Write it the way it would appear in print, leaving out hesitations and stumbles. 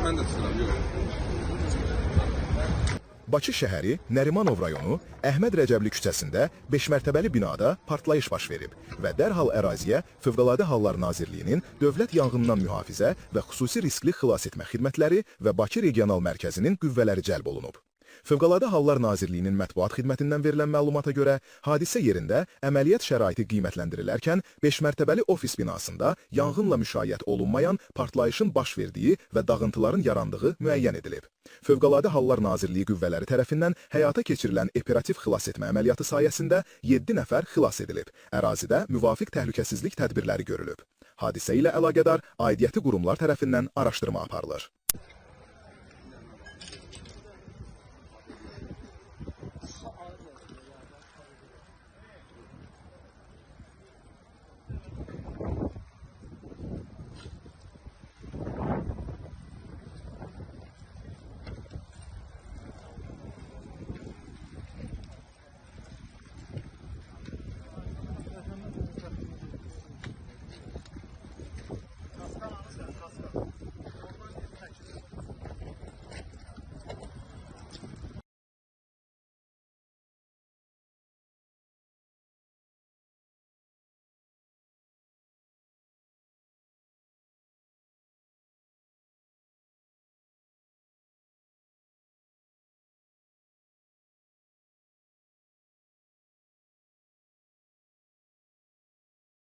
mən də tuturam, yox. Bakı şəhəri Nərimanov rayonu Əhməd Rəcəbli küçəsində 5 mərtəbəli binada partlayış baş verib və dərhal əraziyə Fövqəladə Hallar Nazirliyinin Dövlət Yanğından Mühafizə və Xüsusi Riskli Xilasetmə Xidmətləri və Bakı Regional Mərkəzinin qüvvələri cəlb olunub. Fövqəladə Hallar Nazirliyinin mətbuat xidmətindən verilən məlumata görə hadisə yerində əməliyyat şəraiti qiymətləndirilərkən 5 mərtəbəli ofis binasında yanğınla müşayiət olunmayan partlayışın baş verdiyi və dağıntıların yarandığı müəyyən edilib. Fövqəladə Hallar Nazirliyi qüvvələri tərəfindən həyata keçirilən operativ xilasetmə əməliyyatı sayəsində 7 nəfər xilas edilib. Ərazidə müvafiq təhlükəsizlik tədbirləri görülüb. Hadisə ilə əlaqədar aidiyyəti qurumlar tərəfindən araşdırma aparılır.